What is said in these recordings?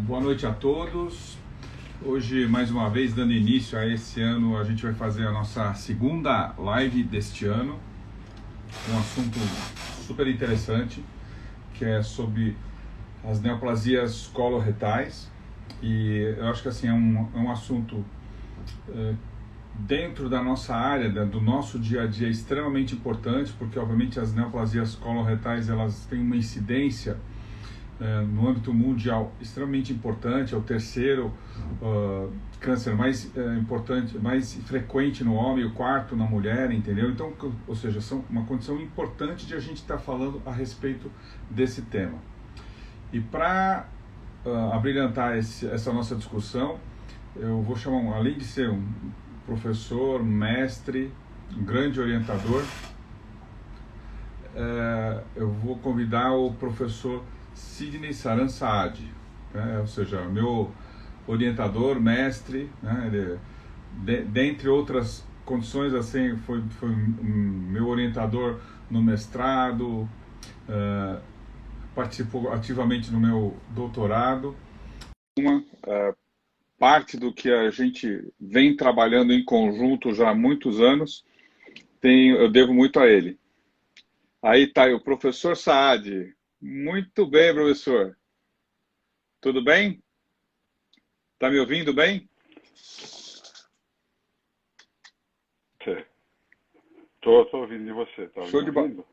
Boa noite a todos. Hoje, mais uma vez, dando início a esse ano, a gente vai fazer a nossa segunda live deste ano, um assunto super interessante, que é sobre as neoplasias coloretais. E eu acho que assim, é um assunto dentro da nossa área, do nosso dia a dia, extremamente importante, porque obviamente as neoplasias coloretais elas têm uma incidência no âmbito mundial extremamente importante, é o terceiro câncer mais importante, mais frequente no homem, o quarto na mulher, entendeu? Então, ou seja, são uma condição importante de a gente estar falando a respeito desse tema. E para abrilhantar essa nossa discussão, eu vou chamar, além de ser um professor, mestre, um grande orientador, eu vou convidar o professor Sidney Saran Saad, ou seja, meu orientador, mestre, né, dentre outras condições, assim, foi meu orientador no mestrado, participou ativamente no meu doutorado. Uma parte do que a gente vem trabalhando em conjunto já há muitos anos, eu devo muito a ele. Aí está o professor Saad. Muito bem, professor. Tudo bem? Está me ouvindo bem? Estou ouvindo de você. Tá me Show de bola. ouvindo?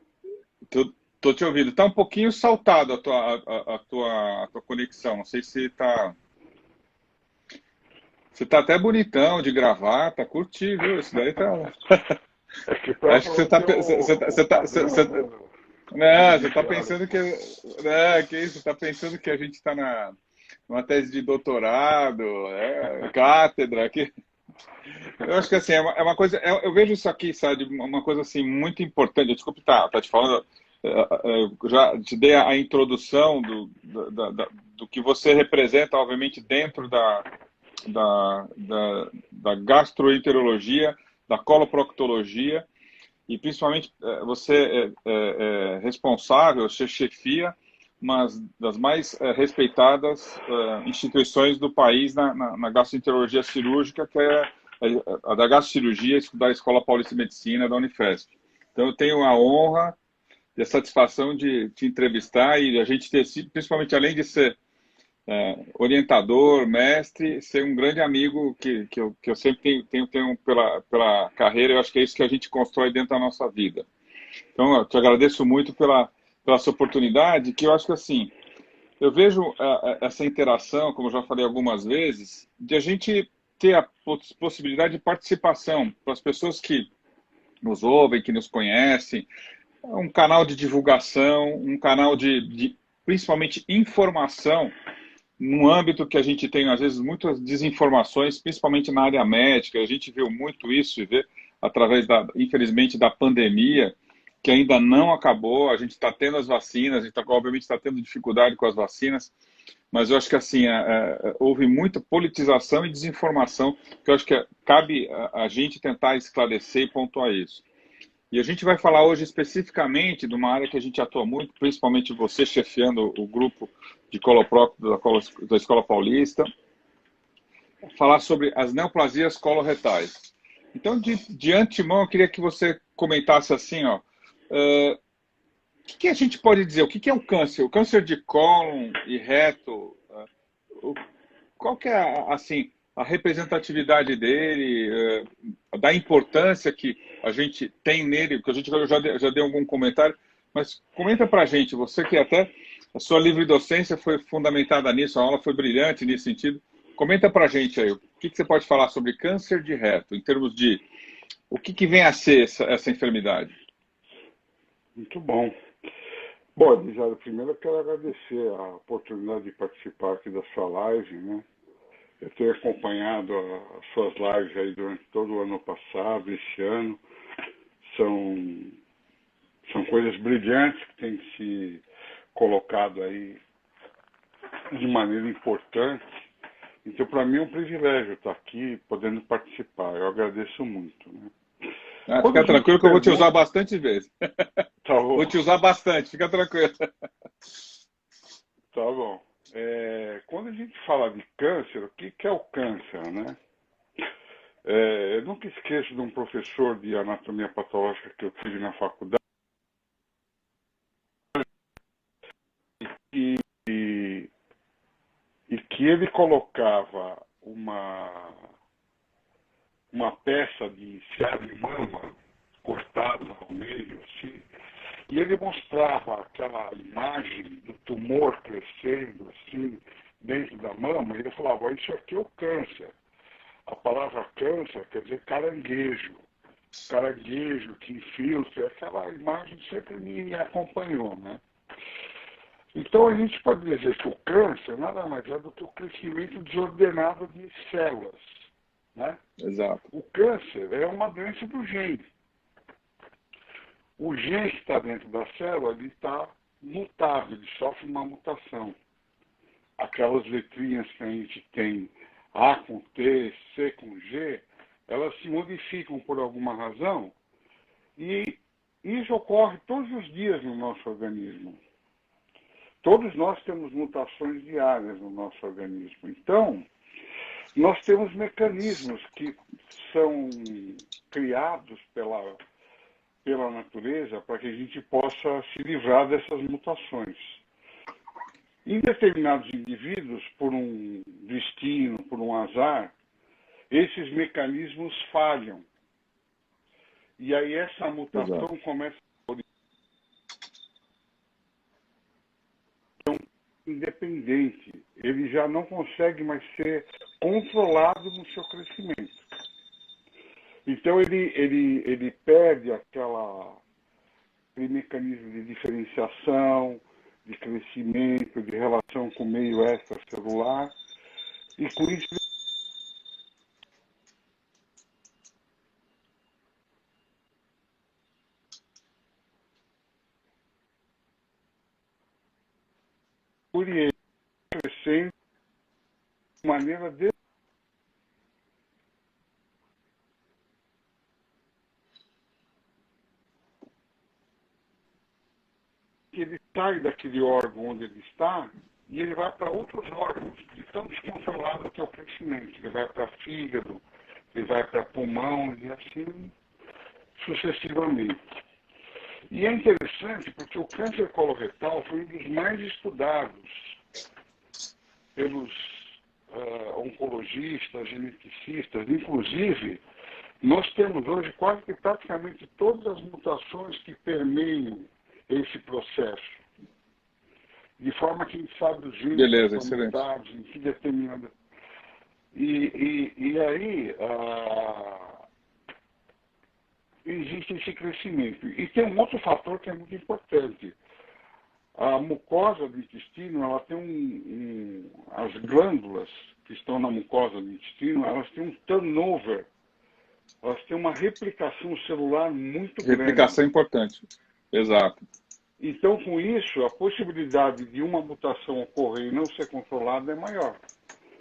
Tô te ouvindo. Está um pouquinho saltado a tua conexão. Não sei se está. Você tá até bonitão de gravata, curti, viu? Isso daí tá. É que para Acho que você está. o padrão, né, Não, você está privilegiado. pensando que. Não, que isso? Você está pensando que a gente está numa tese de doutorado, cátedra aqui. Eu acho que assim, é uma coisa. Eu vejo isso aqui, sabe, uma coisa assim muito importante. Desculpe, tá te falando. Eu já te dei a introdução do que você representa, obviamente, dentro da gastroenterologia, da coloproctologia, e principalmente você é responsável, você chefia uma das mais respeitadas instituições do país na gastroenterologia cirúrgica, que é a da gastrocirurgia da Escola Paulista de Medicina da Unifesp. Então, eu tenho a honra e a satisfação de te entrevistar e a gente ter sido, principalmente além de ser orientador, mestre, ser um grande amigo que eu sempre tenho pela carreira. Eu acho que é isso que a gente constrói dentro da nossa vida. Então, eu te agradeço muito pela sua oportunidade, que eu acho que assim, eu vejo essa interação, como eu já falei algumas vezes, de a gente ter a possibilidade de participação para as pessoas que nos ouvem, que nos conhecem, um canal de divulgação, um canal de principalmente informação, num âmbito que a gente tem, às vezes, muitas desinformações, principalmente na área médica. A gente viu muito isso e vê através, infelizmente, da pandemia, que ainda não acabou. A gente está tendo as vacinas, a gente obviamente está tendo dificuldade com as vacinas, mas eu acho que assim houve muita politização e desinformação, que eu acho que cabe a gente tentar esclarecer e pontuar isso. E a gente vai falar hoje especificamente de uma área que a gente atua muito, principalmente você chefiando o grupo de coloprocto da Escola Paulista, falar sobre as neoplasias coloretais. Então, de antemão, eu queria que você comentasse assim, o que a gente pode dizer? O que é o câncer? O câncer de cólon e reto, qual que é, assim, a representatividade dele, da importância que a gente tem nele, porque já deu algum comentário, mas comenta pra gente, você que até a sua livre docência foi fundamentada nisso, a aula foi brilhante nesse sentido, comenta pra gente aí, o que você pode falar sobre câncer de reto, em termos de o que vem a ser essa enfermidade? Muito bom. Bom, Elisara, primeiro eu quero agradecer a oportunidade de participar aqui da sua live, né? Eu tenho acompanhado as suas lives aí durante todo o ano passado, esse ano. São, são coisas brilhantes que têm se colocado aí de maneira importante. Então, para mim é um privilégio estar aqui podendo participar. Eu agradeço muito, né? Quando a Fica gente tranquilo que eu vou te usar pergunta, bastante vezes. tá Vou bom, te usar bastante, fica tranquilo. tá bom. Quando a gente fala de câncer, o que é o câncer, né? Eu nunca esqueço de um professor de anatomia patológica que eu tive na faculdade e, e, e que ele colocava uma peça de cérebro de mama cortada ao meio, assim, e ele mostrava aquela imagem do tumor crescendo, assim, dentro da mama, e ele falava, isso aqui é o câncer. A palavra câncer quer dizer caranguejo. Caranguejo que infiltra, aquela imagem sempre me acompanhou, né? Então a gente pode dizer que o câncer nada mais é do que o crescimento desordenado de células, né? Exato. O câncer é uma doença do gene. O gene que está dentro da célula, ele está mutável, ele sofre uma mutação. Aquelas letrinhas que a gente tem, A com T, C com G, elas se modificam por alguma razão e isso ocorre todos os dias no nosso organismo. Todos nós temos mutações diárias no nosso organismo. Então, nós temos mecanismos que são criados pela natureza para que a gente possa se livrar dessas mutações. Em determinados indivíduos, por um destino, por um azar, esses mecanismos falham. E aí essa mutação Exato. começa a ser independente. Ele já não consegue mais ser controlado no seu crescimento. Então ele perde aquele mecanismo de diferenciação, de crescimento, de relação com o meio extracelular, e com isso ele crescendo de maneira que ele sai daquele órgão onde ele está e ele vai para outros órgãos, de tão descontrolado que é o crescimento. Ele vai para fígado, ele vai para pulmão e assim sucessivamente. E é interessante porque o câncer coloretal foi um dos mais estudados pelos oncologistas, geneticistas. Inclusive, nós temos hoje quase que praticamente todas as mutações que permeiam esse processo. De forma que a gente sabe os genes que são mutados, em que determinada... E aí existe esse crescimento. E tem um outro fator que é muito importante. A mucosa do intestino, ela tem as glândulas que estão na mucosa do intestino, elas têm um turnover, elas têm uma replicação celular muito grande. Replicação importante. Exato. Então, com isso, a possibilidade de uma mutação ocorrer e não ser controlada é maior.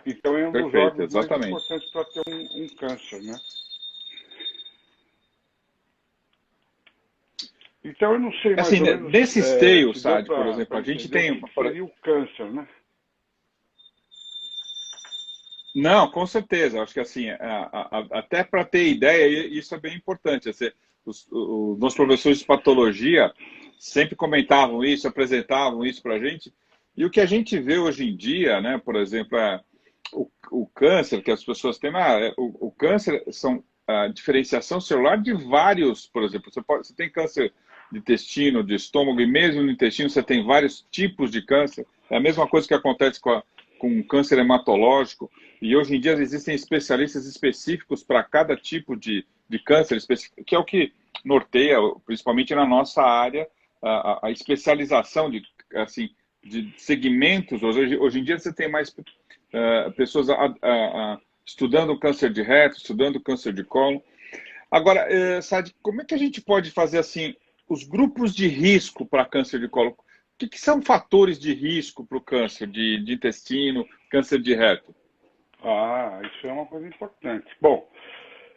Então, é um dos órgãos mais importantes para ter um câncer, né? Então, eu não sei mais assim, ou menos... Nesse esteio, Sade, por exemplo, a gente tem... O que seria o câncer, né? Não, com certeza. Acho que assim, até para ter ideia, isso é bem importante. Assim, os nossos professores de patologia sempre comentavam isso, apresentavam isso para a gente. E o que a gente vê hoje em dia, né, por exemplo, o câncer que as pessoas têm, o câncer são a diferenciação celular de vários, por exemplo, você tem câncer de intestino, de estômago, e mesmo no intestino você tem vários tipos de câncer. É a mesma coisa que acontece com câncer hematológico. E hoje em dia existem especialistas específicos para cada tipo de câncer específico, que é o que norteia, principalmente na nossa área, a especialização de segmentos. Hoje em dia você tem mais pessoas estudando câncer de reto, estudando câncer de colo. Agora, Sade, como é que a gente pode fazer assim os grupos de risco para câncer de colo? O que são fatores de risco para o câncer de intestino, câncer de reto? Isso é uma coisa importante. Bom,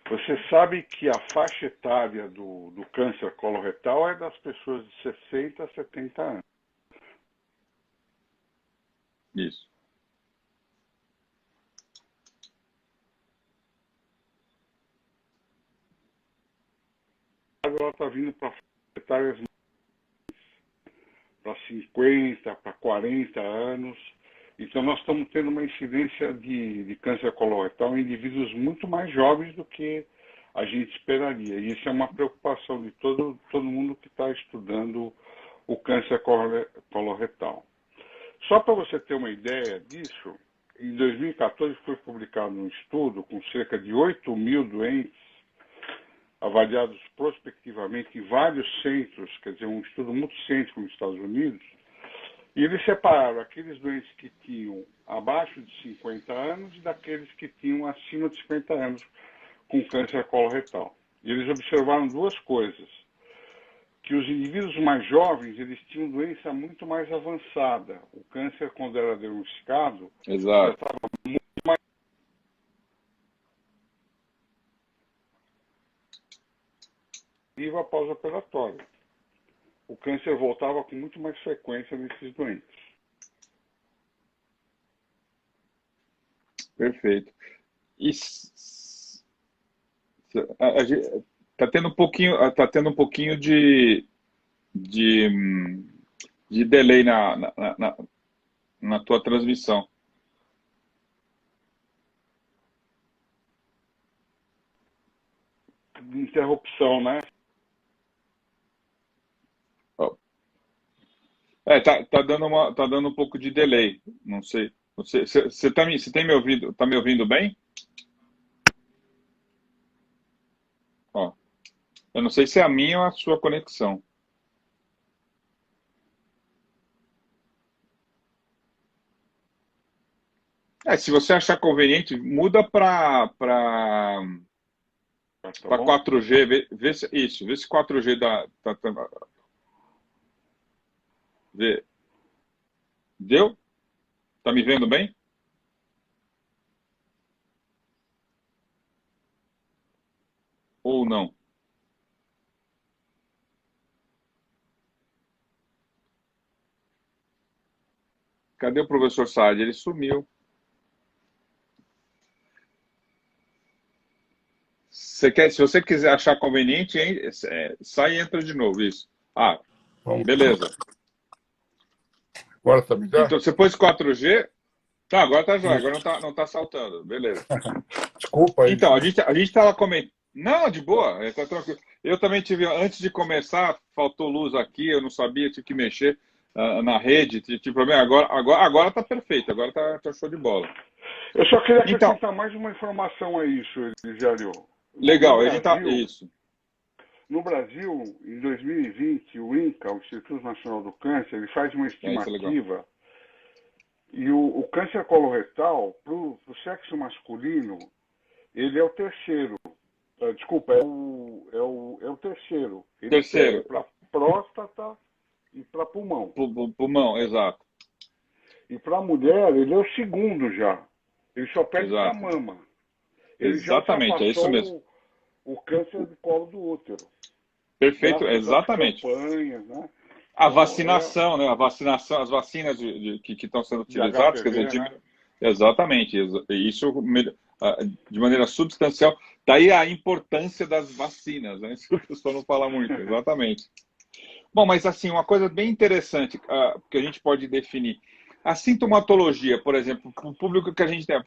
você sabe que a faixa etária do câncer coloretal é das pessoas de 60 a 70 anos. Isso. ela está vindo para etárias para 50, para 40 anos. Então, nós estamos tendo uma incidência de câncer coloretal em indivíduos muito mais jovens do que a gente esperaria. E isso é uma preocupação de todo mundo que está estudando o câncer coloretal. Só para você ter uma ideia disso, em 2014 foi publicado um estudo com cerca de 8 mil doentes avaliados prospectivamente em vários centros, quer dizer, um estudo multicêntrico nos Estados Unidos, e eles separaram aqueles doentes que tinham abaixo de 50 anos e daqueles que tinham acima de 50 anos com câncer coloretal. E eles observaram duas coisas, que os indivíduos mais jovens, eles tinham doença muito mais avançada. O câncer, quando era diagnosticado, já Exato. estava muito mais vivo pós-operatório. O câncer voltava com muito mais frequência nesses doentes. Perfeito. E tá tendo um pouquinho de, de delay na tua transmissão. De interrupção, né? Tá dando um pouco de delay. Não sei. Você tem me ouvido? Tá me ouvindo bem? Ó, eu não sei se é a minha ou a sua conexão. Se você achar conveniente, muda para Tá bom? 4G, vê se 4G vê. Deu? Tá me vendo bem? Ou não? Cadê o professor Saad? Ele sumiu. Se você quiser achar conveniente, hein, sai e entra de novo, isso. Beleza. Agora tá melhor? Então, você pôs 4G? Tá, agora tá jóia, agora não tá saltando, beleza. Desculpa aí. Então, a gente tava comentando. Não, de boa, tá tranquilo. Eu também tive, antes de começar, faltou luz aqui, eu não sabia, tive que mexer na rede, tive problema. Agora tá perfeito, agora tá show de bola. Eu só queria acrescentar mais uma informação a isso, Elisiário. Legal, isso. No Brasil, em 2020, o INCA, o Instituto Nacional do Câncer, ele faz uma estimativa e o câncer coloretal, para o sexo masculino, ele é o terceiro. Desculpa, é o terceiro. Ele Terceiro. Para próstata e para pulmão. Pulmão, exato. E para a mulher, ele é o segundo já. Ele só perde para a mama. Ele Exatamente, é isso mesmo. O câncer de colo do útero. Perfeito, exatamente. Campanhas, né? A vacinação, né? As vacinas que estão sendo utilizadas, quer dizer, né? Exatamente. Isso de maneira substancial. Daí a importância das vacinas, né? Isso que o pessoal não fala muito, exatamente. Bom, mas assim, uma coisa bem interessante que a gente pode definir. A sintomatologia, por exemplo, para o público que a gente tem.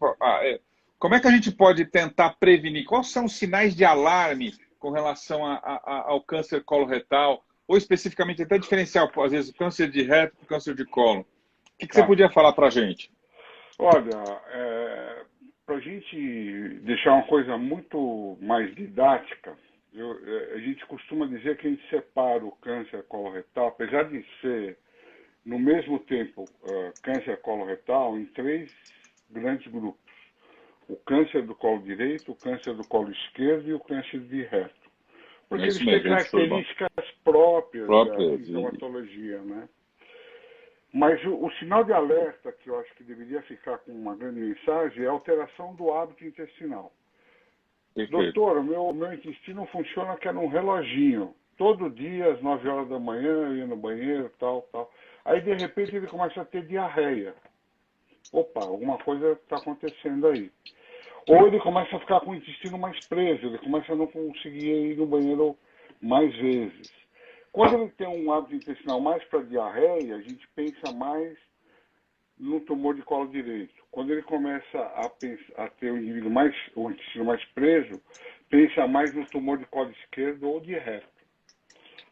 Como é que a gente pode tentar prevenir? Quais são os sinais de alarme com relação ao câncer coloretal? Ou especificamente, até diferencial, às vezes, câncer de reto e câncer de colo. O que você podia falar para a gente? Olha, para a gente deixar uma coisa muito mais didática, a gente costuma dizer que a gente separa o câncer coloretal, apesar de ser, no mesmo tempo, câncer coloretal, em 3 grandes grupos. O câncer do colo direito, o câncer do colo esquerdo e o câncer de reto. Porque eles têm características próprias da sintomatologia, né? Mas o sinal de alerta que eu acho que deveria ficar com uma grande mensagem é a alteração do hábito intestinal. Perfeito. Doutor, o meu intestino funciona que era um reloginho. Todo dia, às 9 horas da manhã, eu ia no banheiro, tal. Aí, de repente, ele começa a ter diarreia. Opa, alguma coisa está acontecendo aí. Ou ele começa a ficar com o intestino mais preso, ele começa a não conseguir ir no banheiro mais vezes. Quando ele tem um hábito intestinal mais para diarreia, a gente pensa mais no tumor de colo direito. Quando ele começa a ter o intestino mais preso, pensa mais no tumor de colo esquerdo ou de reto.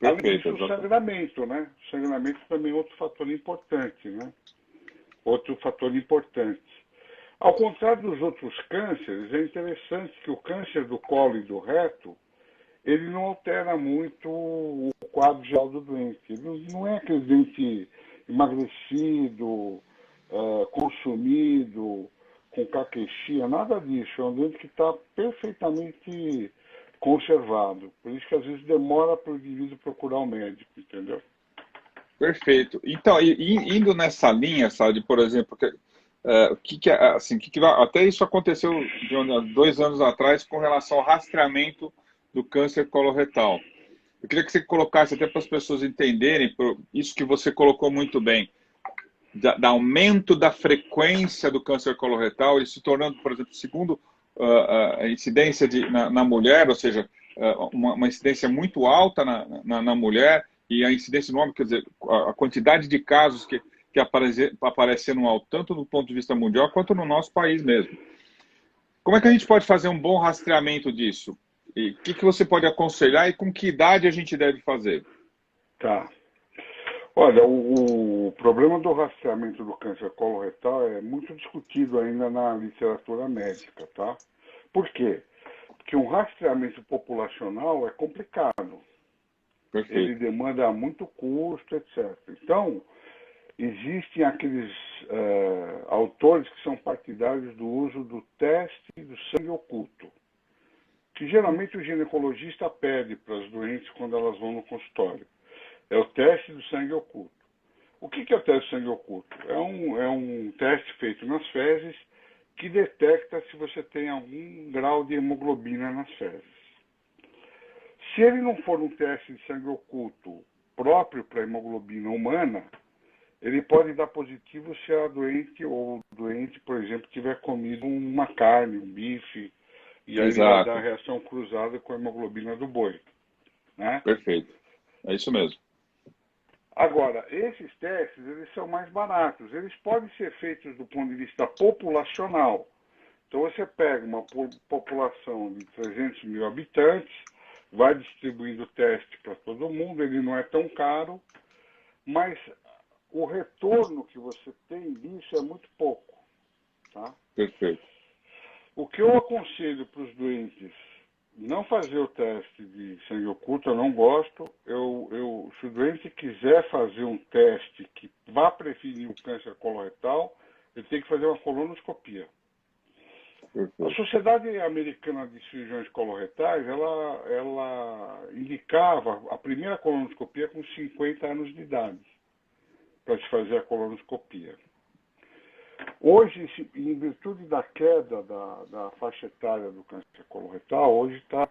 Além Perfeito, disso, o sangramento, né? O sangramento também é outro fator importante, né? Outro fator importante. Ao contrário dos outros cânceres, é interessante que o câncer do colo e do reto, ele não altera muito o quadro geral do doente. Ele não é aquele doente emagrecido, consumido, com caquexia, nada disso. É um doente que está perfeitamente conservado. Por isso que às vezes demora para o indivíduo procurar o médico, entendeu? perfeito. Então, indo nessa linha, sabe, por exemplo, até isso aconteceu de 2 anos atrás com relação ao rastreamento do câncer coloretal. Eu queria que você colocasse até para as pessoas entenderem, isso que você colocou muito bem, da aumento da frequência do câncer coloretal, ele se tornando, por exemplo, segundo a incidência na mulher, ou seja, uma incidência muito alta na mulher, e a incidência no homem, quer dizer, a quantidade de casos que apareceram tanto do ponto de vista mundial quanto no nosso país mesmo. Como é que a gente pode fazer um bom rastreamento disso? E o que você pode aconselhar e com que idade a gente deve fazer? Tá. Olha, o problema do rastreamento do câncer coloretal é muito discutido ainda na literatura médica, tá? Por quê? Porque um rastreamento populacional é complicado. Perfeito. Ele demanda muito custo, etc. Então, existem aqueles autores que são partidários do uso do teste do sangue oculto, que geralmente o ginecologista pede para as doentes quando elas vão no consultório. É o teste do sangue oculto. O que é o teste do sangue oculto? É um teste feito nas fezes que detecta se você tem algum grau de hemoglobina nas fezes. Se ele não for um teste de sangue oculto próprio para a hemoglobina humana, ele pode dar positivo se a doente ou o doente, por exemplo, tiver comido uma carne, um bife, e aí ele vai dar a reação cruzada com a hemoglobina do boi. Né? Perfeito. É isso mesmo. Agora, esses testes, eles são mais baratos. Eles podem ser feitos do ponto de vista populacional. Então, você pega uma população de 300 mil habitantes, vai distribuindo o teste para todo mundo, ele não é tão caro, mas o retorno que você tem disso é muito pouco. Tá? Perfeito. O que eu aconselho para os doentes não fazer o teste de sangue oculto, eu não gosto. Se o doente quiser fazer um teste que vá prevenir o câncer coloretal, ele tem que fazer uma colonoscopia. Perfeito. A Sociedade Americana de Cirurgiões Coloretais, ela indicava a primeira colonoscopia com 50 anos de idade, para se fazer a colonoscopia. Hoje, em virtude da queda da faixa etária do câncer coloretal, hoje está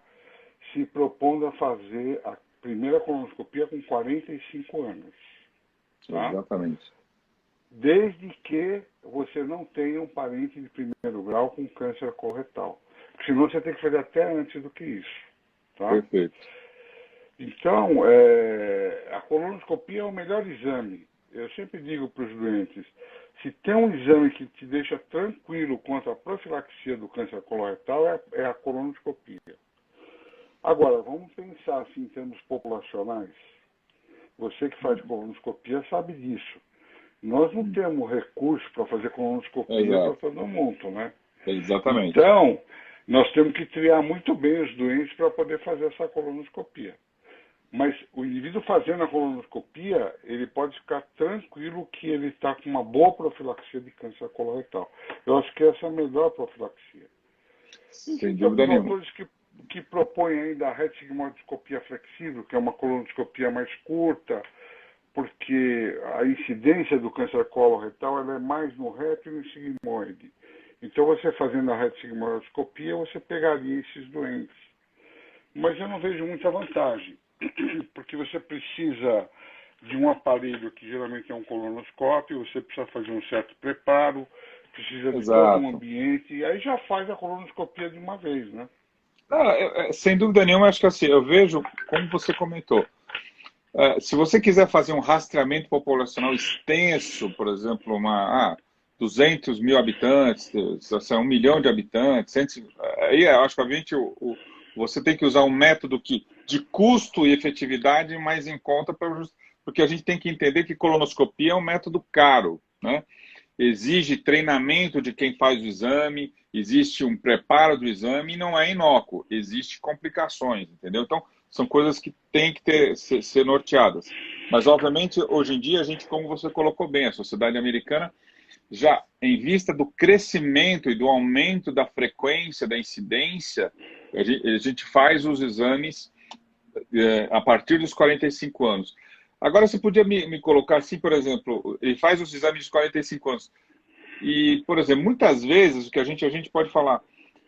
se propondo a fazer a primeira colonoscopia com 45 anos. Tá? Exatamente. Desde que você não tenha um parente de primeiro grau com câncer coloretal. Senão você tem que fazer até antes do que isso. Tá? Perfeito. Então, a colonoscopia é o melhor exame. Eu sempre digo para os doentes, se tem um exame que te deixa tranquilo quanto à profilaxia do câncer coloretal, é a colonoscopia. Agora, vamos pensar assim em termos populacionais. Você que faz colonoscopia sabe disso. Nós não temos recurso para fazer colonoscopia para todo mundo, né? Exatamente. Então, nós temos que triar muito bem os doentes para poder fazer essa colonoscopia. Mas o indivíduo fazendo a colonoscopia, ele pode ficar tranquilo que ele está com uma boa profilaxia de câncer coloretal. Eu acho que essa é a melhor profilaxia. Sem dúvida nenhuma. Autores que propõem ainda a retissigmoidoscopia flexível, que é uma colonoscopia mais curta, porque a incidência do câncer coloretal ela é mais no reto e no sigmoide. Então, você fazendo a retissigmoidoscopia, você pegaria esses doentes. Mas eu não vejo muita vantagem, porque você precisa de um aparelho que geralmente é um colonoscópio, você precisa fazer um certo preparo, precisa de todo um ambiente, e aí já faz a colonoscopia de uma vez, né? Sem dúvida nenhuma, acho que assim, eu vejo, como você comentou, se você quiser fazer um rastreamento populacional extenso, por exemplo, 200 mil habitantes, assim, 1 milhão de habitantes, aí eu acho que obviamente você tem que usar um método de custo e efetividade mais em conta, porque a gente tem que entender que colonoscopia é um método caro, né? Exige treinamento de quem faz o exame, existe um preparo do exame e não é inócuo, existe complicações, entendeu? Então, são coisas que têm que ser norteadas. Mas, obviamente, hoje em dia, a gente, como você colocou bem, a sociedade americana, já em vista do crescimento e do aumento da frequência, da incidência, a gente faz os exames a partir dos 45 anos. Agora, você podia me colocar assim, por exemplo, ele faz os exames dos 45 anos. E, por exemplo, muitas vezes o que a gente pode falar,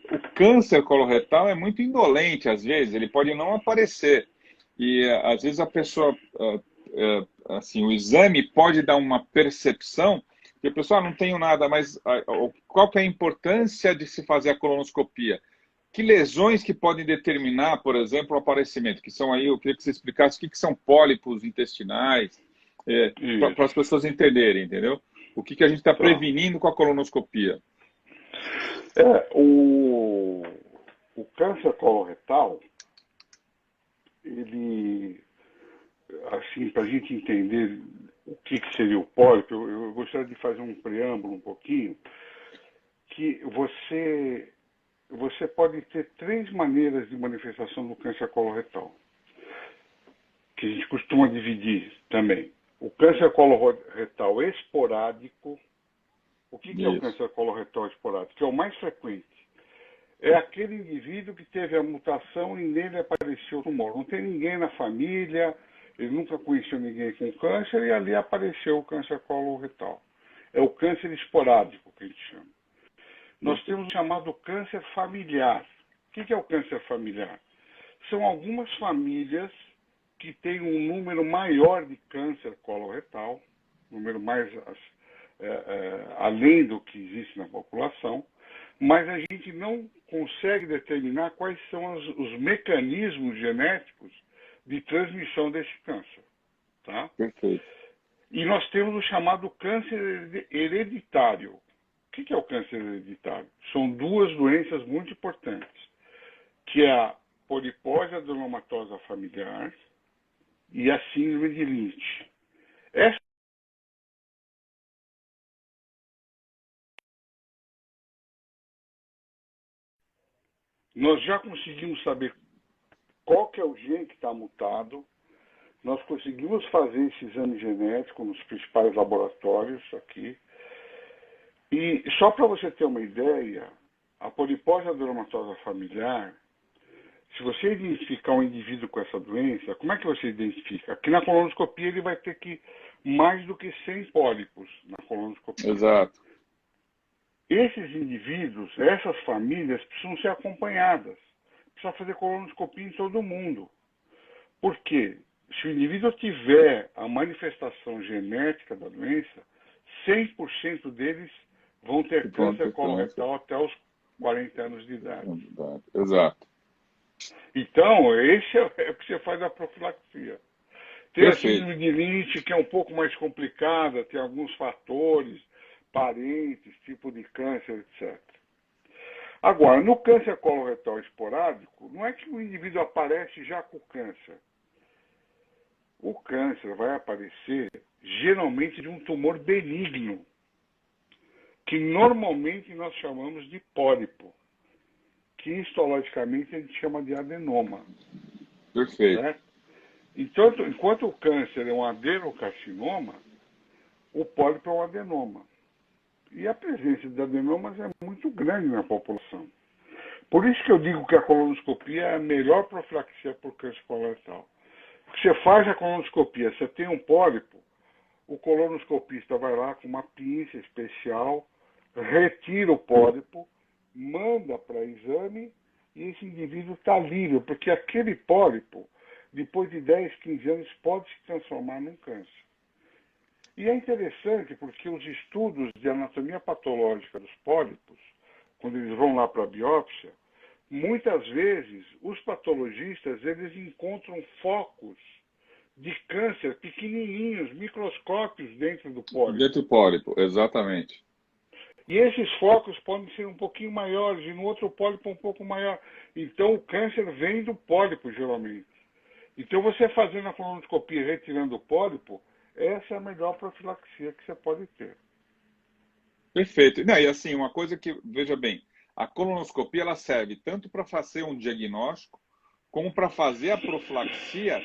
o câncer coloretal é muito indolente, às vezes, ele pode não aparecer. E às vezes a pessoa, assim, o exame pode dar uma percepção que a pessoa não tem nada, mas qual que é a importância de se fazer a colonoscopia? Que lesões que podem determinar, por exemplo, o aparecimento? Que são aí, eu queria que você explicasse o que são pólipos intestinais, para as Isso, pessoas entenderem, entendeu? O que a gente está tá. prevenindo com a colonoscopia? É, o câncer coloretal, ele, assim, para a gente entender o que seria o pólipo, eu gostaria de fazer um preâmbulo um pouquinho, que você pode ter três maneiras de manifestação do câncer coloretal, que a gente costuma dividir também. O câncer coloretal esporádico. O que é o Isso. câncer coloretal esporádico? Que é o mais frequente. É aquele indivíduo que teve a mutação e nele apareceu o tumor. Não tem ninguém na família, ele nunca conheceu ninguém com câncer e ali apareceu o câncer coloretal. É o câncer esporádico que a gente chama. Nós temos o chamado câncer familiar. O que é o câncer familiar? São algumas famílias que têm um número maior de câncer coloretal, número mais além do que existe na população, mas a gente não consegue determinar quais são os mecanismos genéticos de transmissão desse câncer. Tá? Perfeito. E nós temos o chamado câncer hereditário. O que é o câncer hereditário? São duas doenças muito importantes, que é a polipose adenomatosa familiar e a síndrome de Lynch. Essa nós já conseguimos saber qual que é o gene que está mutado, nós conseguimos fazer esse exame genético nos principais laboratórios aqui. E só para você ter uma ideia, a polipose adenomatosa familiar, se você identificar um indivíduo com essa doença, como é que você identifica? Aqui na colonoscopia ele vai ter que mais do que 100 pólipos na colonoscopia. Exato. Esses indivíduos, essas famílias precisam ser acompanhadas. Precisa fazer colonoscopia em todo mundo. Por quê? Se o indivíduo tiver a manifestação genética da doença, 100% deles vão ter Que vão câncer ter câncer. coloretal até os 40 anos de idade. Exato. Então, esse é o que você faz a profilaxia. Tem a Perfeito. síndrome de Lynch, que é um pouco mais complicada, tem alguns fatores, parentes, tipo de câncer, etc. Agora, no câncer coloretal esporádico, não é que o indivíduo aparece já com câncer. O câncer vai aparecer geralmente de um tumor benigno, que normalmente nós chamamos de pólipo, que histologicamente a gente chama de adenoma. Perfeito. Certo? Então, enquanto o câncer é um adenocarcinoma, o pólipo é um adenoma. E a presença de adenomas é muito grande na população. Por isso que eu digo que a colonoscopia é a melhor profilaxia por câncer coloretal. Porque você faz a colonoscopia, você tem um pólipo, o colonoscopista vai lá com uma pinça especial, retira o pólipo, manda para exame e esse indivíduo está livre, porque aquele pólipo, depois de 10, 15 anos, pode se transformar num câncer. E é interessante porque os estudos de anatomia patológica dos pólipos, quando eles vão lá para a biópsia, muitas vezes os patologistas eles encontram focos de câncer pequenininhos, microscópios dentro do pólipo. Dentro do pólipo, exatamente. E esses focos podem ser um pouquinho maiores e no outro pólipo um pouco maior. Então o câncer vem do pólipo, geralmente. Então você fazendo a colonoscopia retirando o pólipo, essa é a melhor profilaxia que você pode ter. Perfeito. Não, e assim, uma coisa que, veja bem, a colonoscopia ela serve tanto para fazer um diagnóstico, como para fazer a profilaxia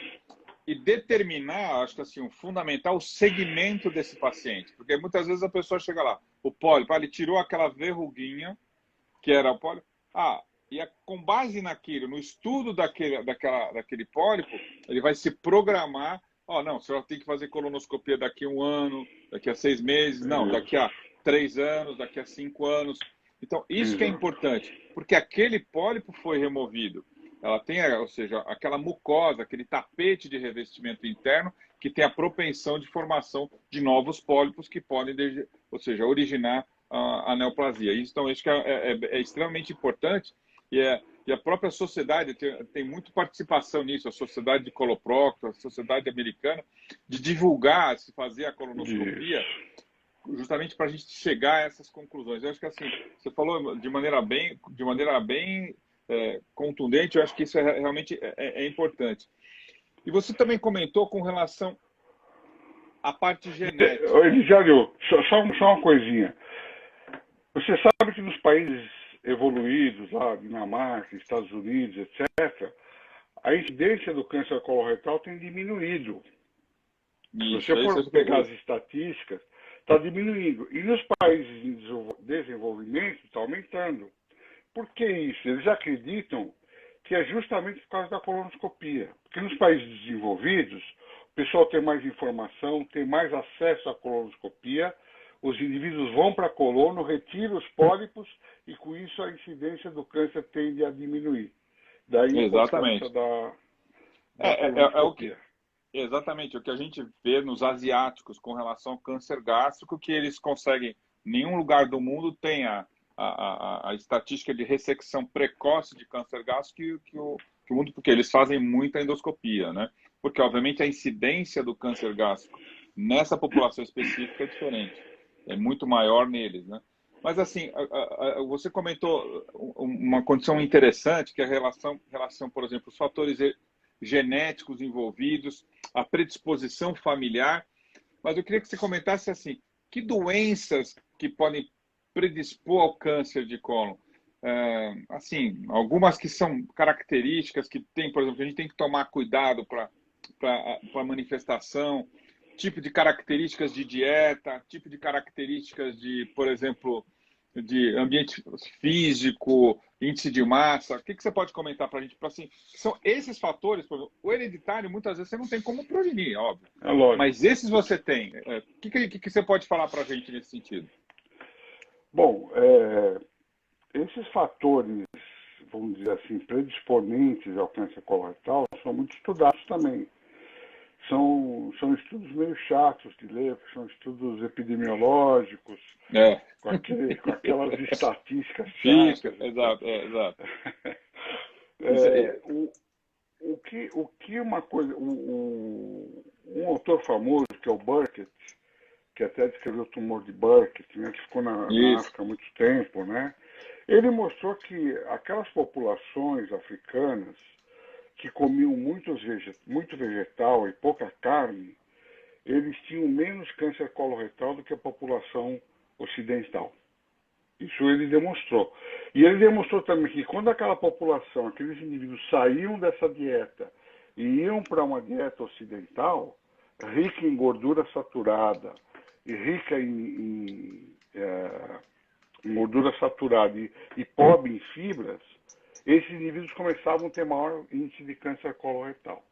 e determinar, acho que assim, o fundamental, o segmento desse paciente. Porque muitas vezes a pessoa chega lá, o pólipo, ele tirou aquela verruguinha, que era o pólipo, com base naquilo, no estudo daquele pólipo, ele vai se programar, não, você tem que fazer colonoscopia daqui a 1 ano, daqui a 6 meses, não, daqui a 3 anos, daqui a 5 anos. Então, isso que é importante, porque aquele pólipo foi removido. Ela tem, ou seja, aquela mucosa, aquele tapete de revestimento interno que tem a propensão de formação de novos pólipos que podem, ou seja, originar a neoplasia. Então, isso que é extremamente importante e a própria sociedade tem muita participação nisso, a sociedade de coloprocto, a sociedade americana, de divulgar, se fazer a colonoscopia, justamente para a gente chegar a essas conclusões. Eu acho que assim, você falou de maneira bem contundente, eu acho que isso realmente é importante. E você também comentou com relação à parte genética. Elisílio, só uma coisinha. Você sabe que nos países evoluídos, lá, Dinamarca, Estados Unidos, etc., a incidência do câncer coloretal tem diminuído. Se você for pegar as estatísticas, está diminuindo. E nos países em desenvolvimento está aumentando. Por que isso? Eles acreditam que é justamente por causa da colonoscopia. Porque nos países desenvolvidos, o pessoal tem mais informação, tem mais acesso à colonoscopia, os indivíduos vão para a colono, retiram os pólipos e com isso a incidência do câncer tende a diminuir. Daí a importância da colonoscopia. Exatamente, o que a gente vê nos asiáticos com relação ao câncer gástrico, que eles conseguem, em nenhum lugar do mundo tem a estatística de ressecção precoce de câncer gástrico que o mundo, porque eles fazem muita endoscopia, né? Porque, obviamente, a incidência do câncer gástrico nessa população específica é diferente, é muito maior neles, né? Mas, assim, você comentou uma condição interessante, que é a relação, por exemplo, os fatores genéticos envolvidos, a predisposição familiar. Mas eu queria que você comentasse assim, que doenças que podem predispor ao câncer de cólon? Assim, algumas que são características que tem, por exemplo, a gente tem que tomar cuidado para a manifestação, tipo de características de dieta, tipo de características de, por exemplo, de ambiente físico, índice de massa. O que você pode comentar para a gente? Assim, são esses fatores, por exemplo, o hereditário, muitas vezes você não tem como prevenir, óbvio. É lógico. Mas esses você tem. O que você pode falar para a gente nesse sentido? Bom, esses fatores, vamos dizer assim, predisponentes ao câncer coloretal são muito estudados também. São estudos meio chatos de ler, porque são estudos epidemiológicos, com aquelas estatísticas chatas. Exato. Um autor famoso, que é o Burkitt, que até descreveu o tumor de Burkitt, né, que ficou na África há muito tempo, né? Ele mostrou que aquelas populações africanas que comiam muito vegetal e pouca carne, eles tinham menos câncer coloretal do que a população ocidental. Isso ele demonstrou. E ele demonstrou também que quando aquela população, aqueles indivíduos saíam dessa dieta e iam para uma dieta ocidental, rica em gordura saturada e rica em gordura saturada e pobre em fibras, esses indivíduos começavam a ter maior índice de câncer coloretal.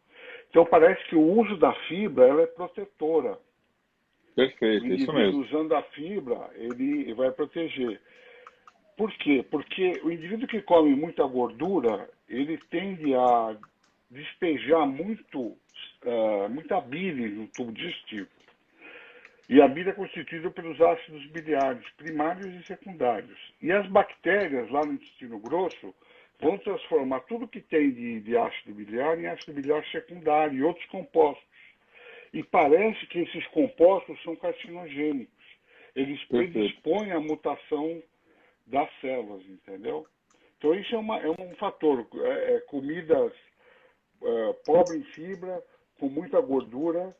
Então parece que o uso da fibra ela é protetora. Perfeito, isso mesmo. Usando a fibra, ele vai proteger. Por quê? Porque o indivíduo que come muita gordura, ele tende a despejar muita bile no tubo digestivo. E a bile é constituída pelos ácidos biliares primários e secundários. E as bactérias lá no intestino grosso vão transformar tudo que tem de ácido biliar em ácido biliar secundário e outros compostos. E parece que esses compostos são carcinogênicos. Eles Perfeito. predispõem à mutação das células, entendeu? Então isso é um fator. Comidas pobre em fibra, com muita gordura,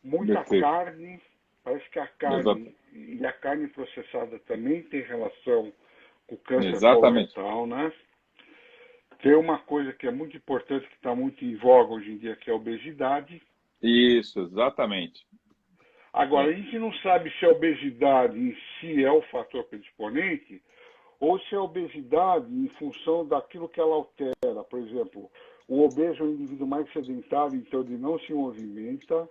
muita Perfeito. carne. Parece que a Exato. carne e a carne processada também tem relação com o câncer Exatamente. coloretal, né? Tem uma coisa que é muito importante, que está muito em voga hoje em dia, que é a obesidade. Isso, exatamente. Agora, É. a gente não sabe se a obesidade em si é o fator predisponente ou se a obesidade em função daquilo que ela altera. Por exemplo, o obeso é um indivíduo mais sedentário, então ele não se movimenta.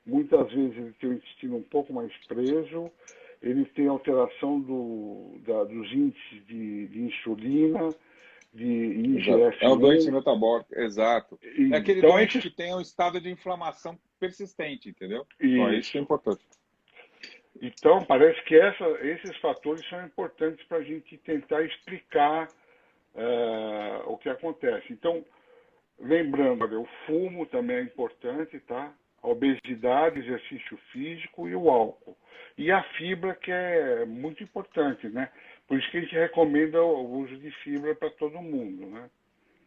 Muitas vezes ele tem o intestino um pouco mais preso, ele tem alteração dos índices de insulina, de Exato. É um doente IGF-1. metabólico, exato. É aquele Então, doente que tem um estado de inflamação persistente, entendeu? Então, é isso que é isso. importante. Então, parece que esses fatores são importantes para a gente tentar explicar o que acontece. Então, lembrando, olha, o fumo também é importante, tá? A obesidade, exercício físico e o álcool. E a fibra, que é muito importante, né? Por isso que a gente recomenda o uso de fibra para todo mundo, né?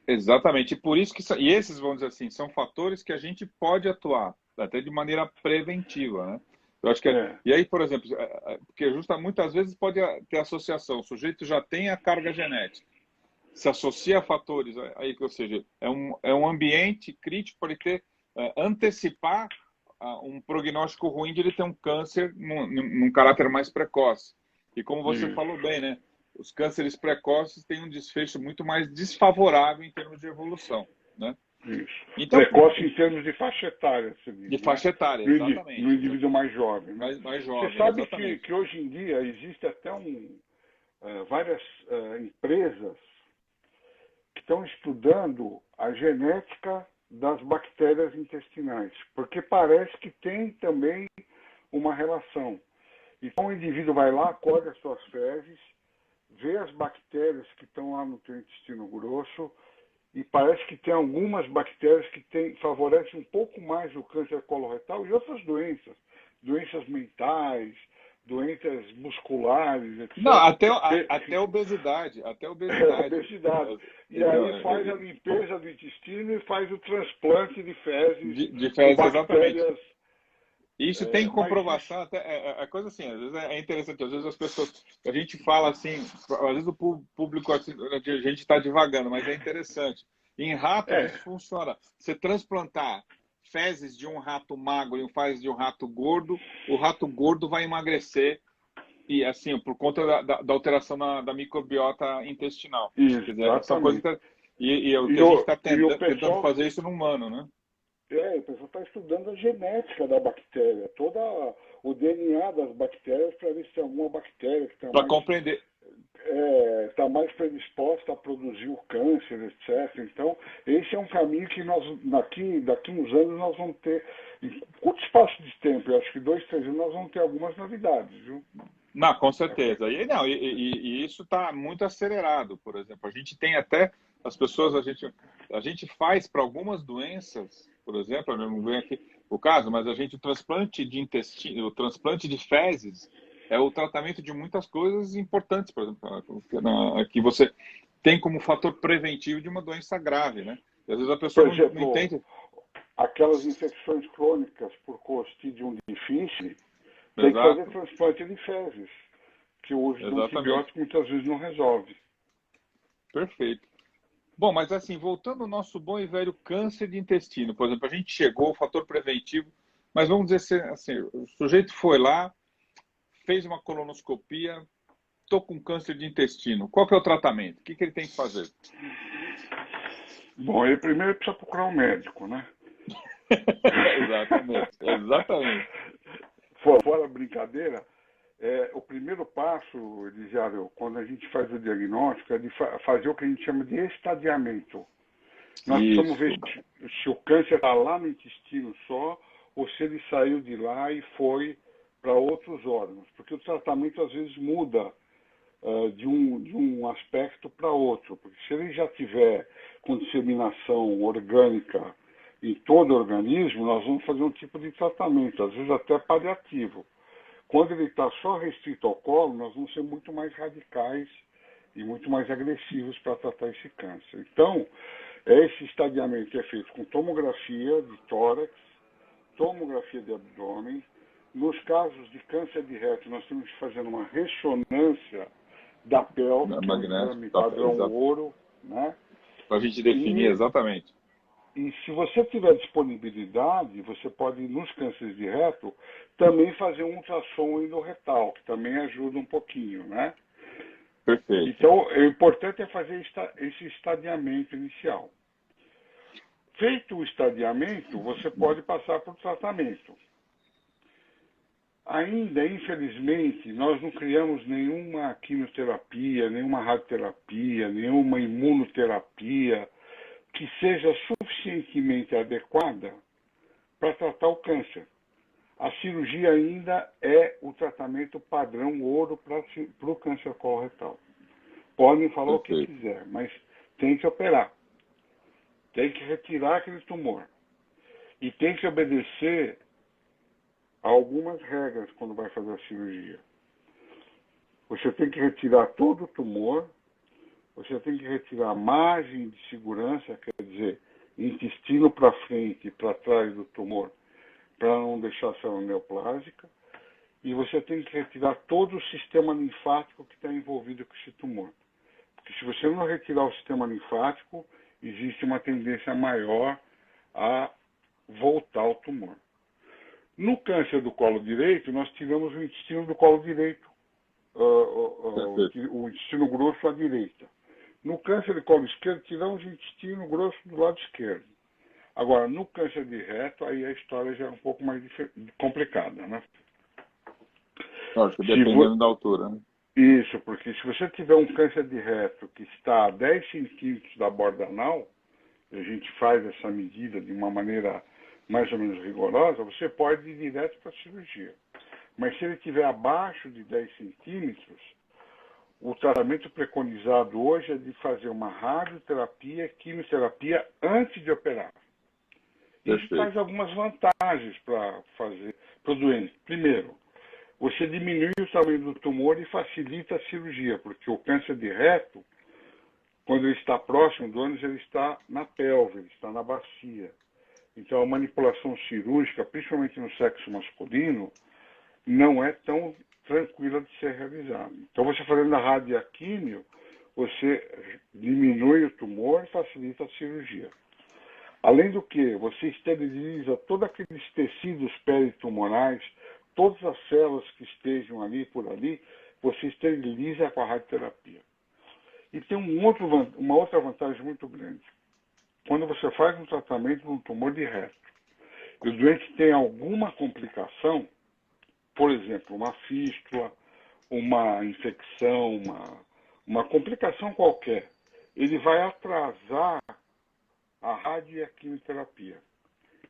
Exatamente. E por isso que e esses, vamos dizer assim, são fatores que a gente pode atuar até de maneira preventiva, né? Eu acho que É, e aí, por exemplo, porque muitas vezes pode ter associação. O sujeito já tem a carga genética, se associa a fatores aí, ou seja, é um ambiente crítico para ele ter antecipar um prognóstico ruim de ele ter um câncer num caráter mais precoce. E como você falou isso, bem, né? Os cânceres precoces têm um desfecho muito mais desfavorável em termos de evolução, né? isso. Então, Precoce em termos de faixa etária, você de diz, né? faixa etária, No exatamente. indivíduo mais jovem, né? Mais Você jovem, sabe exatamente. que hoje em dia existe até várias empresas que estão estudando a genética das bactérias intestinais, porque parece que tem também uma relação. Então o indivíduo vai lá, colhe as suas fezes, vê as bactérias que estão lá no teu intestino grosso e parece que tem algumas bactérias que favorecem um pouco mais o câncer coloretal e outras doenças, doenças mentais, doenças musculares, Não, etc. até obesidade, até obesidade. Obesidade. E Então, aí faz a limpeza do intestino e faz o transplante de fezes de com fezes, exatamente. bactérias. Isso tem Mas isso, comprovação, até é coisa assim, às vezes é interessante, às vezes as pessoas, a gente fala assim, às vezes o público, assim, a gente está divagando, mas é interessante. Em ratos é, isso funciona. Você transplantar fezes de um rato magro e fezes de um rato gordo, o rato gordo vai emagrecer, e assim, por conta da alteração da microbiota intestinal. Quer dizer, são coisas exatamente. que, e é o que E a gente o, está e o tentando pessoal fazer isso no humano, né? o pessoal está estudando a genética da bactéria, todo o DNA das bactérias para ver se tem alguma bactéria que Para compreender. tá mais predisposta a produzir o câncer, etc. Então, esse é um caminho que nós, daqui uns anos, nós vamos ter, em curto espaço de tempo, eu acho que 2, 3 anos, nós vamos ter algumas novidades, viu? Não, com certeza. E, não, e isso está muito acelerado, por exemplo. A gente tem até as pessoas, a gente faz para algumas doenças, por exemplo, eu não venho aqui o caso, mas o transplante de intestino, o transplante de fezes é o tratamento de muitas coisas importantes, por exemplo, que você tem como fator preventivo de uma doença grave, né? E às vezes a pessoa Por não exemplo, entende. aquelas infecções crônicas por Clostridium difficile, tem que fazer Exato, transplante de fezes, que o uso de exatamente. antibiótico muitas vezes não resolve. Perfeito. Bom, mas assim, voltando ao nosso bom e velho câncer de intestino, por exemplo, a gente chegou ao fator preventivo, mas vamos dizer assim, o sujeito foi lá, fez uma colonoscopia, estou com câncer de intestino. Qual que é o tratamento? O que ele tem que fazer? Bom, ele primeiro precisa procurar um médico, né? Exatamente, exatamente. Fora a brincadeira, o primeiro passo, Elisiário, quando a gente faz o diagnóstico, é de fazer o que a gente chama de estadiamento. Nós precisamos ver Isso, se o câncer está lá no intestino só ou se ele saiu de lá e foi para outros órgãos. Porque o tratamento às vezes muda de um aspecto para outro. Porque se ele já tiver com disseminação orgânica em todo o organismo, nós vamos fazer um tipo de tratamento, às vezes até paliativo. Quando ele está só restrito ao colo, nós vamos ser muito mais radicais e muito mais agressivos para tratar esse câncer. Então, esse estadiamento é feito com tomografia de tórax, tomografia de abdômen. Nos casos de câncer de reto, nós temos que fazer uma ressonância da pelve, que é um exame padrão ouro, né? Para a gente definir exatamente. E se você tiver disponibilidade, você pode, nos cânceres de reto, também fazer um ultrassom endoretal, que também ajuda um pouquinho, né? Perfeito. Então, o importante é fazer esse estadiamento inicial. Feito o estadiamento, você pode passar para o tratamento. Ainda, infelizmente, nós não criamos nenhuma quimioterapia, nenhuma radioterapia, nenhuma imunoterapia que seja suficientemente adequada para tratar o câncer. A cirurgia ainda é o tratamento padrão ouro para o câncer coloretal. Podem falar o que quiser, mas tem que operar. Tem que retirar aquele tumor. E tem que obedecer a algumas regras quando vai fazer a cirurgia. Você tem que retirar todo o tumor, você tem que retirar a margem de segurança, quer dizer, intestino para frente e para trás do tumor, para não deixar a célula neoplásica, e você tem que retirar todo o sistema linfático que está envolvido com esse tumor. Porque se você não retirar o sistema linfático, existe uma tendência maior a voltar ao tumor. No câncer do colo direito, nós tiramos o intestino do colo direito, o intestino grosso à direita. No câncer de colo esquerdo, tiramos o intestino grosso do lado esquerdo. Agora, no câncer de reto, aí a história já é um pouco mais complicada, né? Lógico, dependendo da altura, né? Isso, porque se você tiver um câncer de reto que está a 10 centímetros da borda anal, e a gente faz essa medida de uma maneira mais ou menos rigorosa, você pode ir direto para a cirurgia. Mas se ele estiver abaixo de 10 centímetros, o tratamento preconizado hoje é de fazer uma radioterapia, quimioterapia antes de operar. Isso traz algumas vantagens para o doente. Primeiro, você diminui o tamanho do tumor e facilita a cirurgia, porque o câncer de reto, quando ele está próximo do ânus, ele está na pelve, ele está na bacia. Então, a manipulação cirúrgica, principalmente no sexo masculino, não é tão tranquila de ser realizada. Então, você fazendo a radioquímio, você diminui o tumor e facilita a cirurgia. Além do que, você esteriliza todos aqueles tecidos peritumorais, todas as células que estejam ali por ali, você esteriliza com a radioterapia. E tem uma outra vantagem muito grande. Quando você faz um tratamento de um tumor de reto, e o doente tem alguma complicação, por exemplo, uma fístula, uma infecção, uma complicação qualquer, ele vai atrasar a rádio e a quimioterapia.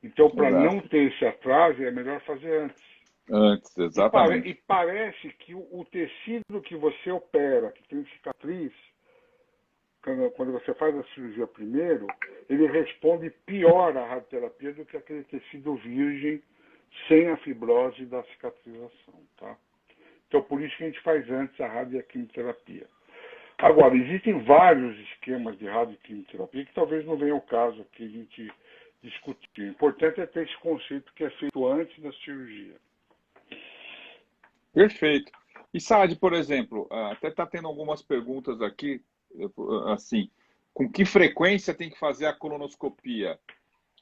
Então, para não ter esse atraso, é melhor fazer antes. Antes, exatamente. E parece que o tecido que você opera, que tem cicatriz, quando você faz a cirurgia primeiro, ele responde pior à radioterapia do que aquele tecido virgem sem a fibrose da cicatrização, tá? Então, por isso que a gente faz antes a rádio e a quimioterapia. Agora, existem vários esquemas de radioquimioterapia que talvez não venha o caso aqui a gente discutir. O importante é ter esse conceito que é feito antes da cirurgia. Perfeito. E Saad, por exemplo, até está tendo algumas perguntas aqui, assim, com que frequência tem que fazer a colonoscopia?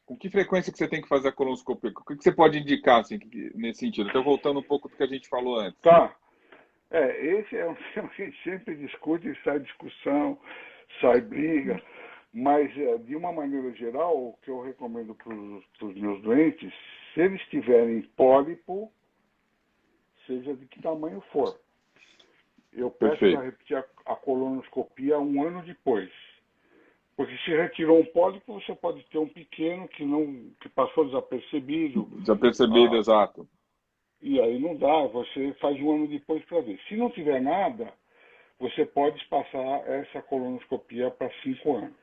Com que frequência que você tem que fazer a colonoscopia? O que você pode indicar assim, nesse sentido? Estou voltando um pouco do que a gente falou antes. Tá. Esse é um tema que a gente sempre discute, sai discussão, sai briga, mas de uma maneira geral, o que eu recomendo para os meus doentes, se eles tiverem pólipo, seja de que tamanho for, eu peço para repetir a colonoscopia 1 ano depois. Porque se retirou um pólipo, você pode ter um pequeno que passou desapercebido. Desapercebido, exato. E aí não dá, você faz 1 ano depois para ver. Se não tiver nada, você pode passar essa colonoscopia para 5 anos.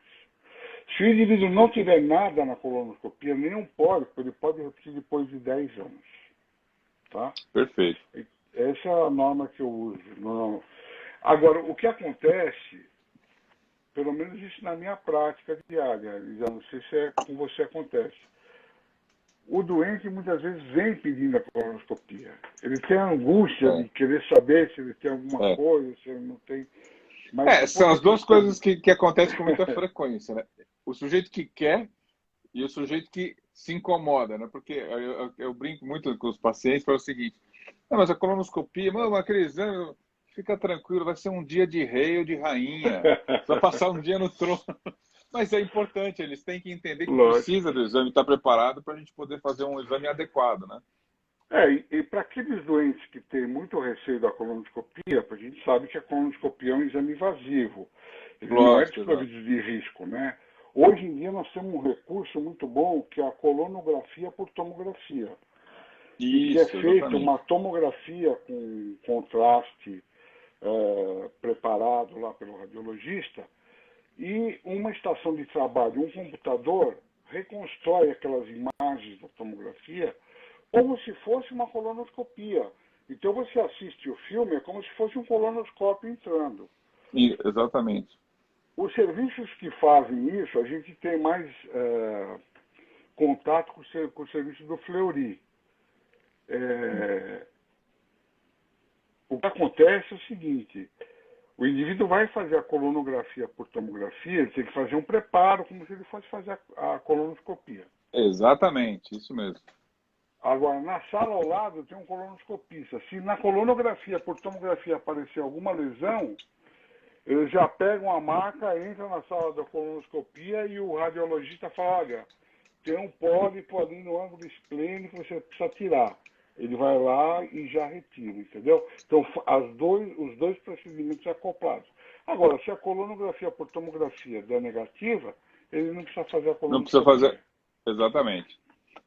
Se o indivíduo não tiver nada na colonoscopia, nenhum pólipo, ele pode repetir depois de 10 anos. Tá? Perfeito. Essa é a norma que eu uso. Não. Agora, o que acontece, pelo menos isso na minha prática diária, já não sei se com você acontece. O doente muitas vezes vem pedindo a colonoscopia. Ele tem a angústia de querer saber se ele tem alguma coisa, se ele não tem. Mas são as duas coisas que acontecem com muita frequência, né? O sujeito que quer e o sujeito que se incomoda, né? Porque eu brinco muito com os pacientes para o seguinte: não, mas a colonoscopia, mano, aquele exame, fica tranquilo, vai ser um dia de rei ou de rainha, você vai passar um dia no trono. Mas é importante, eles têm que entender que precisa do exame, estar preparado para a gente poder fazer um exame adequado, né? E para aqueles doentes que têm muito receio da colonoscopia, a gente sabe que a colonoscopia é um exame invasivo. Ele não é desprovido de risco, né? Hoje em dia nós temos um recurso muito bom que é a colonografia por tomografia. Que é feita uma tomografia com contraste preparado lá pelo radiologista e uma estação de trabalho, um computador, reconstrói aquelas imagens da tomografia como se fosse uma colonoscopia. Então você assiste o filme, é como se fosse um colonoscópio entrando. Exatamente. Os serviços que fazem isso, a gente tem mais contato com o serviço do Fleury. O que acontece é o seguinte: o indivíduo vai fazer a colonografia por tomografia, ele tem que fazer um preparo, como se ele fosse fazer a colonoscopia. Exatamente, isso mesmo. Agora, na sala ao lado tem um colonoscopista. Se na colonografia por tomografia aparecer alguma lesão, eles já pegam a marca, entram na sala da colonoscopia e o radiologista fala: olha, tem um pólipo ali no ângulo esplênico que você precisa tirar. Ele vai lá e já retira, entendeu? Então, os dois procedimentos acoplados. Agora, se a colonografia por tomografia der negativa, ele não precisa fazer a colonoscopia. Não precisa fazer, exatamente.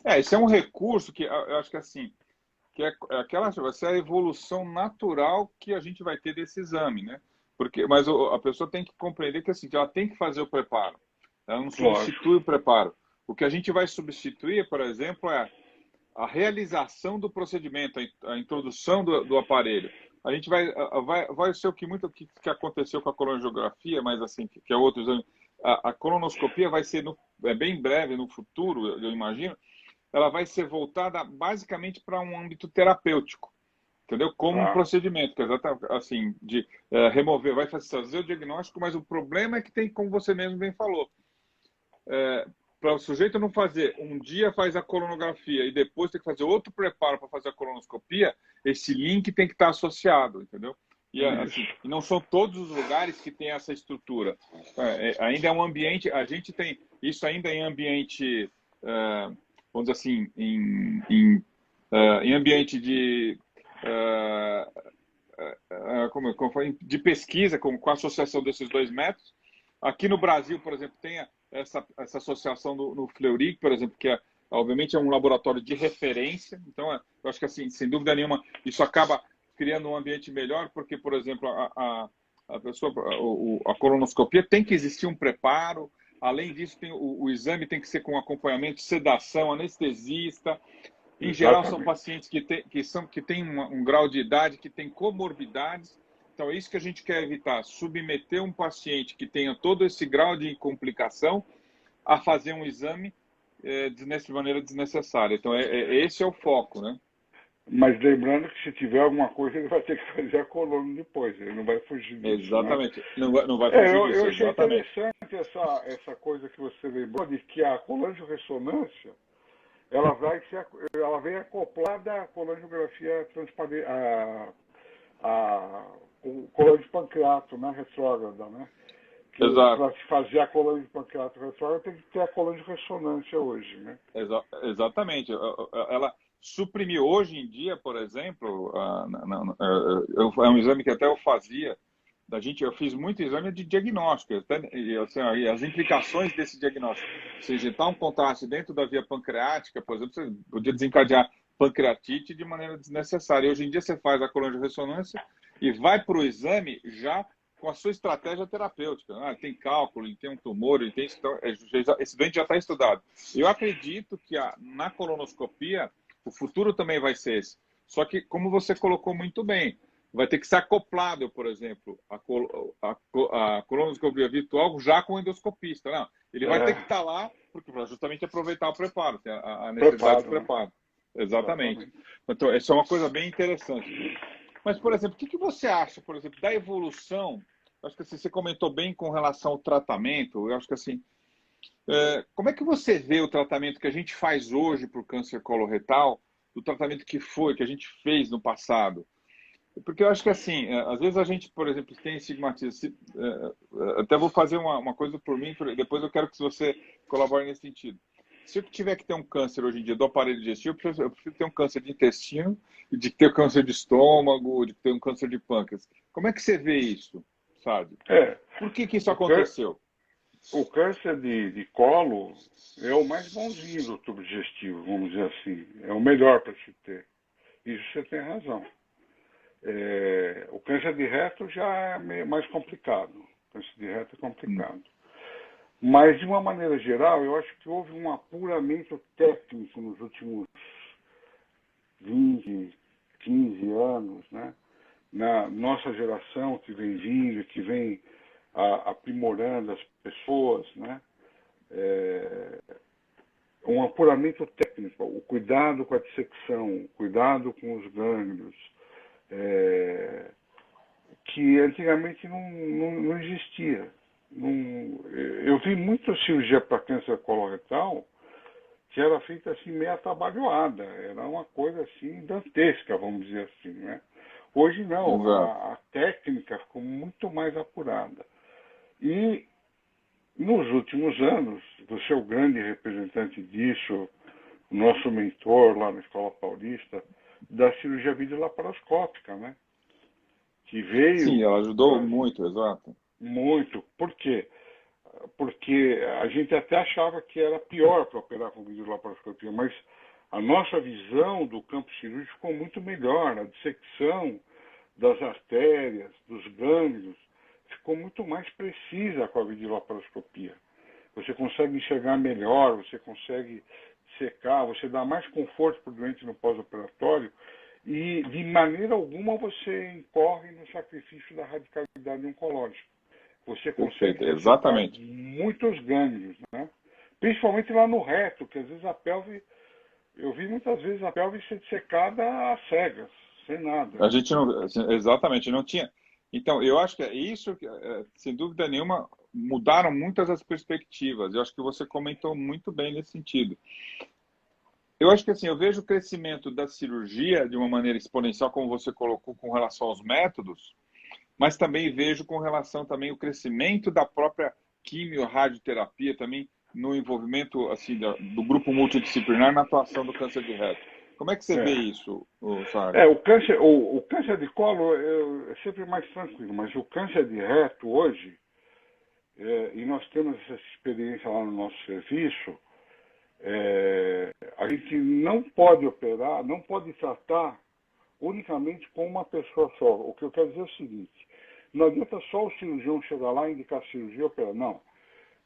Esse é um recurso que eu acho que assim, que vai ser a evolução natural que a gente vai ter desse exame, né? Mas a pessoa tem que compreender que assim, ela tem que fazer o preparo. Ela não substitui o preparo. O que a gente vai substituir, por exemplo, é a realização do procedimento, a introdução do aparelho. A gente vai ser o que aconteceu com a colonografia, mas assim, que é outro exame. A colonoscopia vai ser bem breve, no futuro, eu imagino, ela vai ser voltada basicamente para um âmbito terapêutico, entendeu? Como um procedimento, que é exatamente assim, de remover, vai fazer o diagnóstico, mas o problema é que tem, como você mesmo bem falou, para o sujeito não fazer, um dia faz a colonografia e depois tem que fazer outro preparo para fazer a colonoscopia, esse link tem que estar associado, entendeu? E assim, não são todos os lugares que tem essa estrutura. Ainda é um ambiente, a gente tem isso ainda em ambiente, vamos dizer assim, em ambiente de de pesquisa com a associação desses dois métodos. Aqui no Brasil, por exemplo, tem essa associação no Fleury, por exemplo, que obviamente é um laboratório de referência. Então, eu acho que assim, sem dúvida nenhuma, isso acaba criando um ambiente melhor, porque, por exemplo, a colonoscopia tem que existir um preparo. Além disso, o exame tem que ser com acompanhamento, sedação, anestesista. Em geral, são pacientes que têm um grau de idade, que têm comorbidades. Então, é isso que a gente quer evitar, submeter um paciente que tenha todo esse grau de complicação a fazer um exame de maneira desnecessária. Então, esse é o foco, né? Mas lembrando que se tiver alguma coisa, ele vai ter que fazer a coluna depois, ele não vai fugir disso. Exatamente, né? Não vai fugir disso. Eu achei interessante essa coisa que você lembrou, de que a colangio-ressonância, ela vem acoplada à colangiografia transparente, o colônio de pancreato, né, retrógrada, né? Exato. Para se fazer a colônia de pancreato retrógrada, tem que ter a colônia de ressonância hoje, né? Exatamente. Ela suprimiu hoje em dia, por exemplo, é um exame que até eu fazia, eu fiz muito exame de diagnóstico, e as implicações desse diagnóstico. Se injetar um contraste dentro da via pancreática, por exemplo, você podia desencadear pancreatite de maneira desnecessária. E hoje em dia você faz a colônia de ressonância e vai para o exame já com a sua estratégia terapêutica. Ah, tem cálculo, ele tem um tumor, ele tem isso, então, esse doente já está estudado. Eu acredito que na colonoscopia, o futuro também vai ser esse. Só que, como você colocou muito bem, vai ter que ser acoplado, por exemplo, a colonoscopia virtual já com o endoscopista. Não, ele vai ter que estar lá para justamente aproveitar o preparo, a necessidade de Preparo, preparo. né? Exatamente. Então, isso é uma coisa bem interessante. Mas, por exemplo, o que você acha, por exemplo, da evolução? Acho que assim, você comentou bem com relação ao tratamento. Eu acho que assim, como é que você vê o tratamento que a gente faz hoje para o câncer coloretal, do tratamento que a gente fez no passado? Porque eu acho que assim, às vezes a gente, por exemplo, tem estigmatismo. Até vou fazer uma coisa por mim, depois eu quero que você colabore nesse sentido. Se eu tiver que ter um câncer hoje em dia do aparelho digestivo, eu preciso ter um câncer de intestino, de ter um câncer de estômago, de ter um câncer de pâncreas. Como é que você vê isso, sabe? Por que isso aconteceu? O câncer de colo é o mais bonzinho do tubo digestivo, vamos dizer assim. É o melhor para se ter. Isso você tem razão. O câncer de reto já é mais complicado. O câncer de reto é complicado. Mas, de uma maneira geral, eu acho que houve um apuramento técnico nos últimos 20, 15 anos, né? Na nossa geração que vem vindo, que vem aprimorando as pessoas, né? Um apuramento técnico, o cuidado com a dissecção, o cuidado com os gânglios, que antigamente não existia. Eu vi muita cirurgia para câncer coloretal que era feita assim meio atabalhoada, era uma coisa assim dantesca, vamos dizer assim, né? Hoje não, a técnica ficou muito mais apurada. E nos últimos anos, você é o grande representante disso, o nosso mentor lá na Escola Paulista, da cirurgia videolaparoscópica, né? Que veio... Sim, ela ajudou muito, exato. Muito. Por quê? Porque a gente até achava que era pior para operar com videolaparoscopia, mas a nossa visão do campo cirúrgico ficou muito melhor. A dissecção das artérias, dos gânglios, ficou muito mais precisa com a videolaparoscopia. Você consegue enxergar melhor, você consegue secar, você dá mais conforto para o doente no pós-operatório e, de maneira alguma, você incorre no sacrifício da radicalidade oncológica. Você consegue exatamente muitos gânglios, né? Principalmente lá no reto, que às vezes a pelve, eu vi muitas vezes a pelve ser dissecada às cegas, sem nada. A gente não, exatamente, não tinha. Então, eu acho que é isso, sem dúvida nenhuma, mudaram muitas as perspectivas. Eu acho que você comentou muito bem nesse sentido. Eu acho que assim, eu vejo o crescimento da cirurgia de uma maneira exponencial, como você colocou, com relação aos métodos, mas também vejo com relação também o crescimento da própria quimio-radioterapia também no envolvimento assim do grupo multidisciplinar na atuação do câncer de reto. Como é que você vê isso, Sara? O câncer de colo é sempre mais tranquilo, mas o câncer de reto hoje, e nós temos essa experiência lá no nosso serviço, a gente não pode operar, não pode tratar unicamente com uma pessoa só. O que eu quero dizer é o seguinte: não adianta só o cirurgião chegar lá e indicar cirurgia e operar. Não.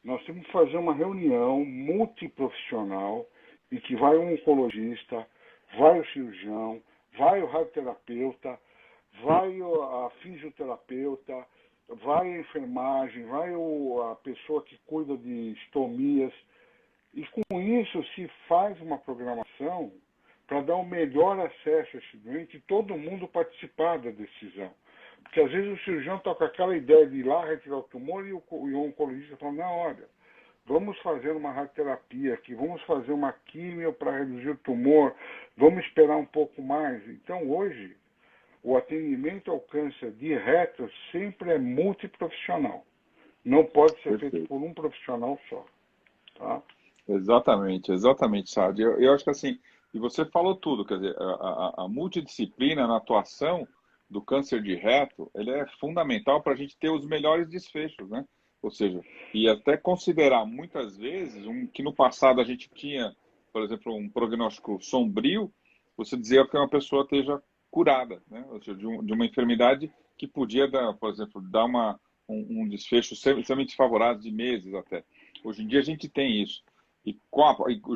Nós temos que fazer uma reunião multiprofissional em que vai um oncologista, vai o cirurgião, vai o radioterapeuta, vai a fisioterapeuta, vai a enfermagem, vai a pessoa que cuida de estomias. E com isso se faz uma programação para dar o melhor acesso a esse doente e todo mundo participar da decisão. Porque às vezes o cirurgião está com aquela ideia de ir lá retirar o tumor e o oncologista fala, não, olha, vamos fazer uma radioterapia aqui, vamos fazer uma químio para reduzir o tumor, vamos esperar um pouco mais. Então hoje, o atendimento ao câncer de reto sempre é multiprofissional. Não pode ser feito por um profissional só. Tá? Exatamente, Sade. Eu acho que assim, e você falou tudo, quer dizer, a multidisciplina na atuação do câncer de reto, ele é fundamental para a gente ter os melhores desfechos, né? Ou seja, e até considerar muitas vezes que no passado a gente tinha, por exemplo, um prognóstico sombrio, você dizia que uma pessoa esteja curada, né? Ou seja, de uma enfermidade que podia dar, por exemplo, dar um desfecho extremamente favorável de meses até. Hoje em dia a gente tem isso. E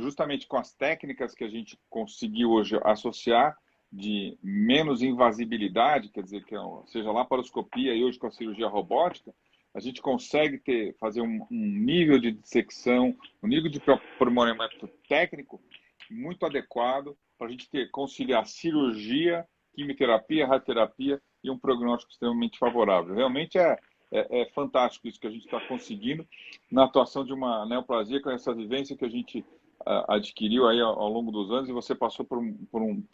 justamente com as técnicas que a gente conseguiu hoje associar de menos invasibilidade, quer dizer, seja laparoscopia e hoje com a cirurgia robótica, a gente consegue fazer um nível de dissecção, um nível de aprimoramento técnico muito adequado para a gente conciliar cirurgia, quimioterapia, radioterapia e um prognóstico extremamente favorável. Realmente é fantástico isso que a gente está conseguindo na atuação de uma neoplasia com essa vivência que a gente adquiriu aí ao longo dos anos, e você passou por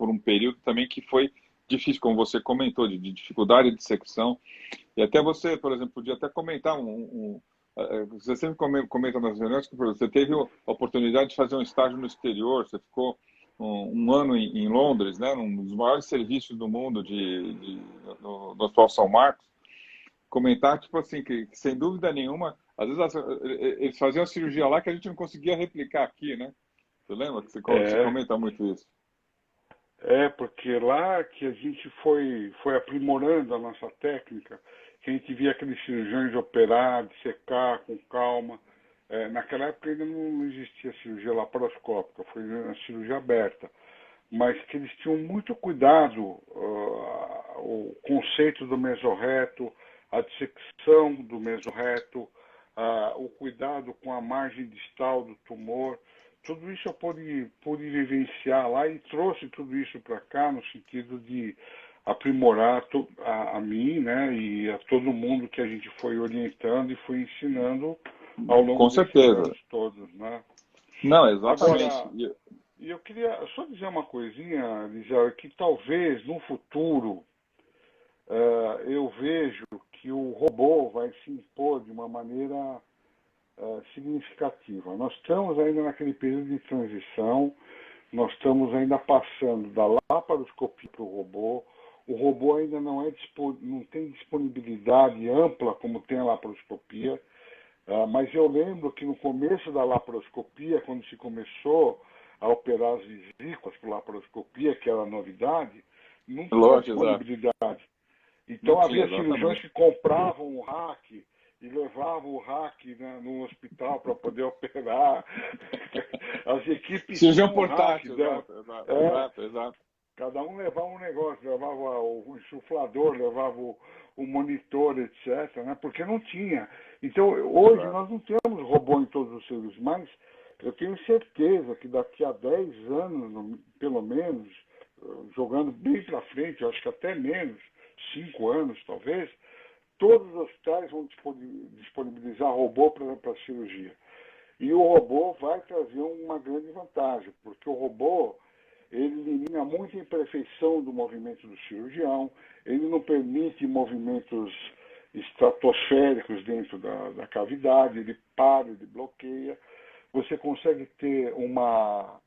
um período também que foi difícil, como você comentou, de dificuldade de dissecção. E até você, por exemplo, podia até comentar você sempre comenta nas reuniões que você teve a oportunidade de fazer um estágio no exterior, você ficou um ano em Londres, né, um dos maiores serviços do mundo no Hospital São Marcos. Comentar, tipo assim, que sem dúvida nenhuma, às vezes eles faziam a cirurgia lá que a gente não conseguia replicar aqui, né? Você lembra que você comenta muito isso? Porque lá que a gente foi aprimorando a nossa técnica, que a gente via aqueles cirurgiões operar, dissecar com calma. Naquela época ainda não existia cirurgia laparoscópica, foi uma cirurgia aberta, mas que eles tinham muito cuidado, o conceito do mesorreto, a dissecção do mesorreto, o cuidado com a margem distal do tumor. Tudo isso eu pude vivenciar lá e trouxe tudo isso para cá no sentido de aprimorar a mim, né, e a todo mundo que a gente foi orientando e foi ensinando ao longo desses anos todos, né? Não, exatamente. Agora, eu queria só dizer uma coisinha, Lisel, que talvez no futuro eu vejo que o robô vai se impor de uma maneira significativa. Nós estamos ainda naquele período de transição, nós estamos ainda passando da laparoscopia para o robô ainda não tem disponibilidade ampla como tem a laparoscopia, mas eu lembro que no começo da laparoscopia, quando se começou a operar as vesículas por laparoscopia, que era a novidade, não tinha disponibilidade. Então havia cirurgiões que compravam o rack e levavam o rack, né, no hospital para poder operar. As equipes cirurgião portátil, exato. Cada um levava um negócio, levava o insuflador, levava o monitor, etc., né, porque não tinha. Então, hoje nós não temos robô em todos os serviços, mas eu tenho certeza que daqui a 10 anos, pelo menos, jogando bem para frente, eu acho que até menos, 5 anos talvez, todos os hospitais vão disponibilizar robô para cirurgia. E o robô vai trazer uma grande vantagem, porque o robô ele elimina muita imperfeição do movimento do cirurgião, ele não permite movimentos estratosféricos dentro da cavidade, ele para, ele bloqueia. Você consegue ter uma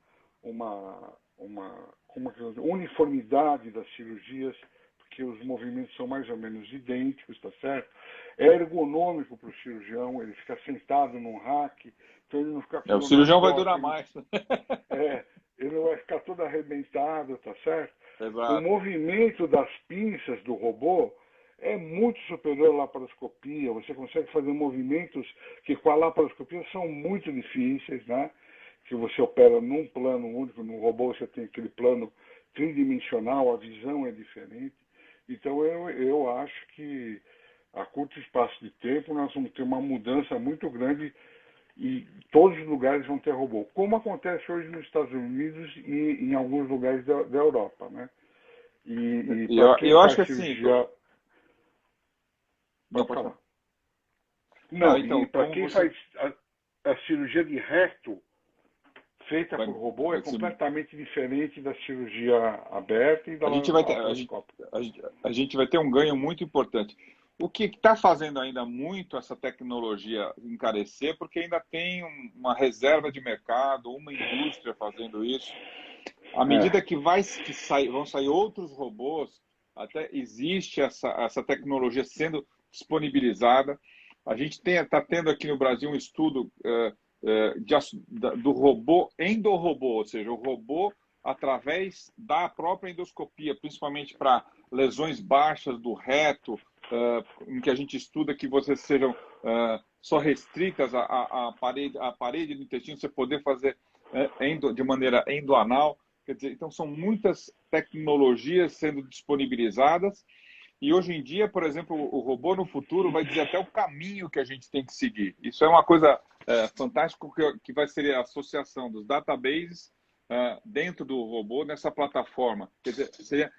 uniformidade das cirurgias, porque os movimentos são mais ou menos idênticos, tá certo? É ergonômico para o cirurgião, ele fica sentado num rack, então ele não fica... o cirurgião vai durar mais. Ele não vai ficar todo arrebentado, tá certo? Exato. O movimento das pinças do robô é muito superior à laparoscopia. Você consegue fazer movimentos que com a laparoscopia são muito difíceis, né? Que você opera num plano único, no robô você tem aquele plano tridimensional, a visão é diferente. Então eu acho que a curto espaço de tempo nós vamos ter uma mudança muito grande e todos os lugares vão ter robô, como acontece hoje nos Estados Unidos e em alguns lugares da Europa, né? Eu acho que assim... Pode falar. Não, então, para quem faz a cirurgia de reto feita por robô é completamente diferente da cirurgia aberta e da laparoscópica. A gente vai ter um ganho muito importante. O que está fazendo ainda muito essa tecnologia encarecer, porque ainda tem uma reserva de mercado, uma indústria fazendo isso. À medida que vão sair outros robôs, até existe essa tecnologia sendo disponibilizada. A gente está tendo aqui no Brasil um estudo do robô endorrobô, ou seja, o robô através da própria endoscopia, principalmente para lesões baixas do reto em que a gente estuda que vocês sejam só restritas à parede do intestino, você poder fazer de maneira endoanal. Quer dizer, então são muitas tecnologias sendo disponibilizadas e hoje em dia, por exemplo, o robô no futuro vai dizer até o caminho que a gente tem que seguir. Isso é uma coisa fantástica que vai ser a associação dos databases dentro do robô nessa plataforma. Quer dizer,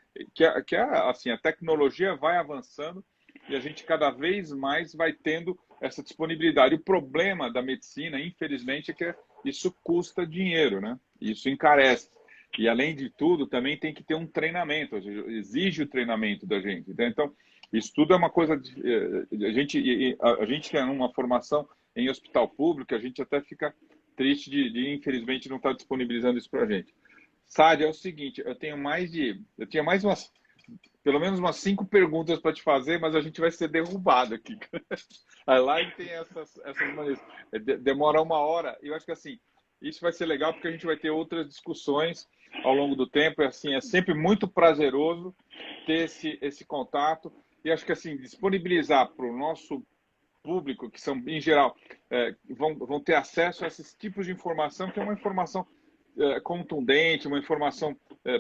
assim, a tecnologia vai avançando e a gente cada vez mais vai tendo essa disponibilidade. O problema da medicina, infelizmente, é que isso custa dinheiro, né? Isso encarece. E, além de tudo, também tem que ter um treinamento, exige o treinamento da gente. Então, isso tudo é uma coisa... A gente tem uma formação em hospital público, a gente até fica triste de infelizmente, não estar disponibilizando isso para a gente. Sádia, é o seguinte, eu tinha mais pelo menos umas 5 perguntas para te fazer, mas a gente vai ser derrubado aqui. A live tem essas maneiras. Demora 1 hora, e eu acho que assim, isso vai ser legal porque a gente vai ter outras discussões ao longo do tempo. É sempre muito prazeroso ter esse contato. E acho que assim, disponibilizar para o nosso público, que são, em geral, vão ter acesso a esses tipos de informação, que é uma informação contundente, uma informação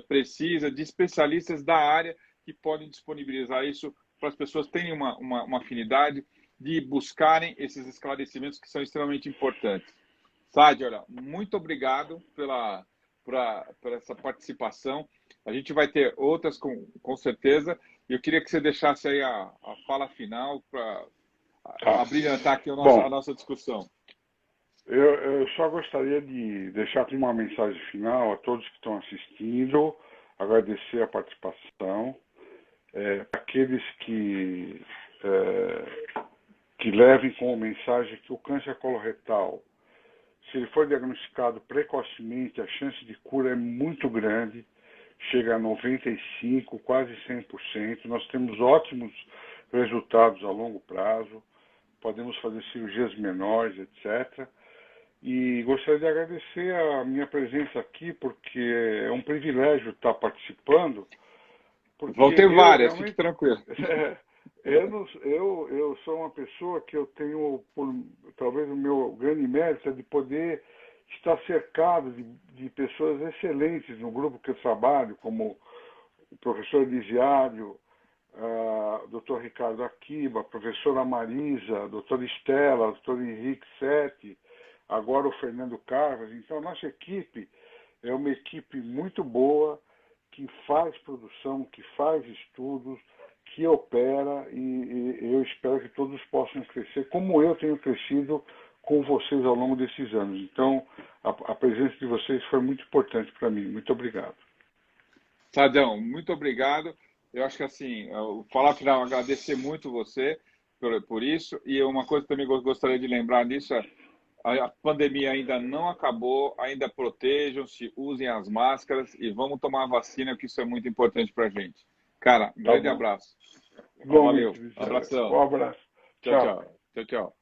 precisa, de especialistas da área que podem disponibilizar isso para as pessoas terem uma afinidade de buscarem esses esclarecimentos que são extremamente importantes. Sádia, olha, muito obrigado por essa participação. A gente vai ter outras com certeza. E eu queria que você deixasse aí a fala final para abrilhantar aqui a nossa discussão. Eu só gostaria de deixar aqui uma mensagem final a todos que estão assistindo, agradecer a participação, aqueles que levem como mensagem que o câncer coloretal, se ele for diagnosticado precocemente, a chance de cura é muito grande, chega a 95%, quase 100%. Nós temos ótimos resultados a longo prazo, podemos fazer cirurgias menores, etc. E gostaria de agradecer a minha presença aqui, porque é um privilégio estar participando. Vão ter várias, fique tranquilo. Eu sou uma pessoa que eu tenho, talvez o meu grande mérito é de poder estar cercado de pessoas excelentes no grupo que eu trabalho, como o professor Elisiário, Dr. Ricardo Akiba, a professora Marisa, doutor Estela, doutor Henrique Sete, agora o Fernando Carvas. Então, a nossa equipe é uma equipe muito boa, que faz produção, que faz estudos, que opera, e eu espero que todos possam crescer, como eu tenho crescido com vocês ao longo desses anos. Então, a presença de vocês foi muito importante para mim. Muito obrigado. Sadão, muito obrigado. Eu acho que assim, falar final, agradecer muito você por isso. E uma coisa que também gostaria de lembrar nisso é a pandemia ainda não acabou, ainda protejam-se, usem as máscaras e vamos tomar a vacina, que isso é muito importante para a gente. Cara, grande abraço. Valeu. Abração. Um abraço. Tchau, tchau. Tchau, tchau.